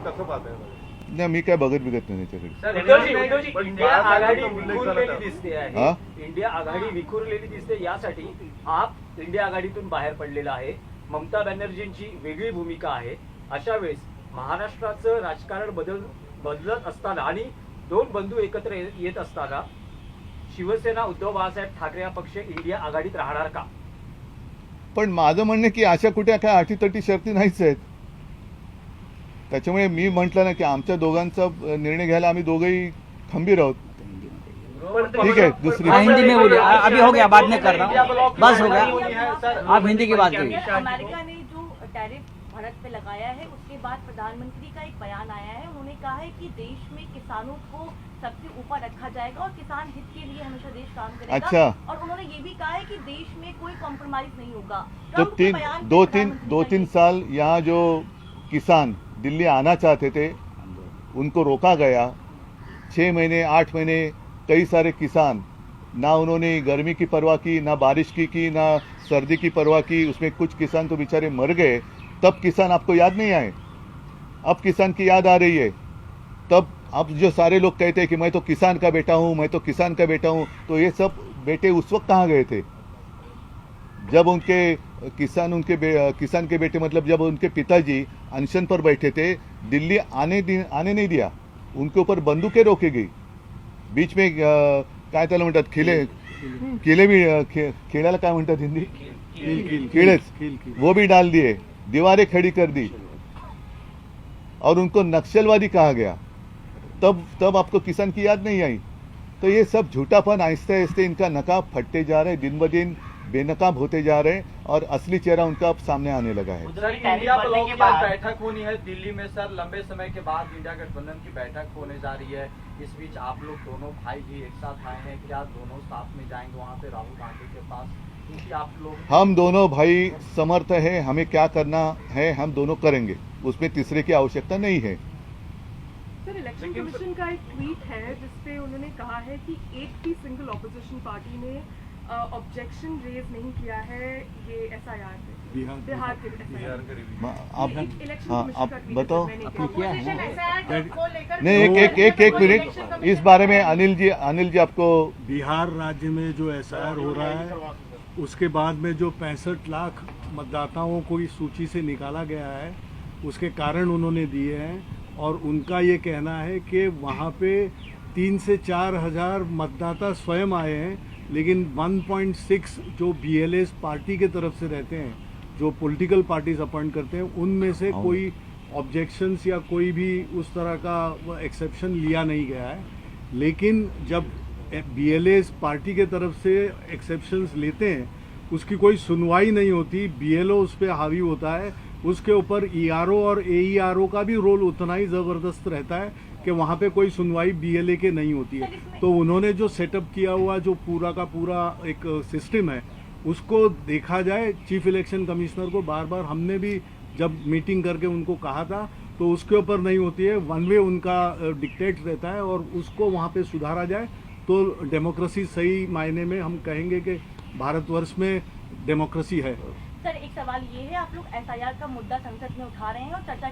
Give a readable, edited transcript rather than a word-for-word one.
कसं पाहताय? नाही, मी काय बघत नाही त्याच्याकडे. इंडिया आघाडी विखुरलेली दिसते हा? आहे. इंडिया आघाडी विखुरलेली दिसते, यासाठी आप इंडिया आघाडीतून बाहेर पडलेला आहे. ममता बॅनर्जींची वेगळी भूमिका आहे. अशा वेळेस महाराष्ट्राचं राजकारण बदलत असताना आणि दोन बंधू एकत्र येत असताना शिवसेना उद्धव बाळासाहेब ठाकरे हा पक्ष इंडिया आघाडीत राहणार का? पण माझं म्हणणं की अशा कुठे काय अटीतटी शर्ती नाहीच आहेत. त्याच्यामुळे मी म्हटलं ना की आमच्या दोघांचा निर्णय घ्यायला आम्ही दोघंही खंबीर आहोत. ठीक है, दूसरी हिंदी में बोलिए, अभी हो गया, बाद में कर रहा हूँ, बस हो गया, आप हिंदी की बात करिए। अमेरिका ने जो टैरिफ भारत पे लगाया है, उसके बाद प्रधानमंत्री का एक बयान आया है। उन्होंने कहा है कि देश में किसानों को सबसे ऊपर रखा जाएगा और किसान हित के लिए हमेशा देश काम करेगा। अच्छा। और उन्होंने ये भी कहा है कि देश में कोई कॉम्प्रोमाइज नहीं होगा। तो दो तीन साल यहाँ जो किसान दिल्ली आना चाहते थे उनको रोका गया। 6 महीने 8 महीने कई सारे किसान, ना उन्होंने गर्मी की परवाह की, ना बारिश की ना सर्दी की परवाह की। उसमें कुछ किसान तो बेचारे मर गए। तब किसान आपको याद नहीं आए? अब किसान की याद आ रही है। तब अब जो सारे लोग कहते हैं कि मैं तो किसान का बेटा हूं, मैं तो किसान का बेटा हूं, तो ये सब बेटे उस वक्त कहाँ गए थे जब उनके किसान के बेटे, मतलब जब उनके पिताजी अनशन पर बैठे थे, दिल्ली आने नहीं दिया, उनके ऊपर बंदूकें रोकी गई। बीच में काय त्याला म्हणतात किले भी खेळायला काय म्हणतात हिंदी, किलेच, वो भी डाल दिए, दीवारें खड़ी कर दी और उनको नक्सलवादी कहा गया। तब आपको किसान की याद नहीं आई। तो ये सब झूठापन आहिस्ते आहिस्ते इनका नकाब फटते जा रहे हैं, दिन ब दिन बेनकाब होते जा रहे हैं और असली चेहरा उनका अब सामने आने लगा है। सर, इंडिया ब्लॉक की बैठक होनी है दिल्ली में सर, लंबे समय के बाद इंडिया गठबंधन की बैठक होने जा रही है। इस बीच आप लोग दोनों भाई भी एक साथ आए हैं, क्या दोनों साथ में जाएंगे वहाँ पे राहुल गांधी के पास? क्योंकि आप लोग, हम दोनों भाई समर्थ हैं, हमें क्या करना है हम दोनों करेंगे, उसमें तीसरे की आवश्यकता नहीं है। सर, इलेक्शन कमीशन का एक ट्वीट है जिसपे उन्होंने कहा है कि एक भी सिंगल ऑपोजिशन पार्टी ने ऑब्जेक्शन रेज नहीं किया है ये एसआईआर पे, बिहार के आप बताओ। क्या है? नहीं, एक मिनट, इस बारे में अनिल जी आपको। बिहार राज्य में जो एसआईआर हो रहा है उसके बाद में जो 65 लाख मतदाताओं को इस सूची से निकाला गया है, उसके कारण उन्होंने दिए हैं और उनका ये कहना है कि वहाँ पे 3 से 4 हज़ार मतदाता स्वयं आए हैं, लेकिन 1.6 जो BLS पार्टी के तरफ से रहते हैं, जो पॉलिटिकल पार्टीज अपॉइंट करते हैं, उनमें से कोई ऑब्जेक्शंस या कोई भी उस तरह का एक्सेप्शन लिया नहीं गया है। लेकिन जब BLS पार्टी के तरफ से एक्सेप्शंस लेते हैं उसकी कोई सुनवाई नहीं होती, BLO उस पर हावी होता है, उसके ऊपर ERO और AERO का भी रोल उतना ही ज़बरदस्त रहता है कि वहाँ पे कोई सुनवाई BLA के नहीं होती है। तो उन्होंने जो सेटअप किया हुआ जो पूरा का पूरा एक सिस्टम है उसको देखा जाए। चीफ इलेक्शन कमिश्नर को बार बार हमने भी जब मीटिंग करके उनको कहा था, तो उसके ऊपर नहीं होती है, वन वे उनका डिक्टेट रहता है और उसको वहाँ पे सुधारा जाए तो डेमोक्रेसी सही मायने में हम कहेंगे कि भारतवर्ष में डेमोक्रेसी है। सर, एक सवाल ये है, आप लोग एसआईआर का मुद्दा संसद में उठा रहे हैं और चर्चा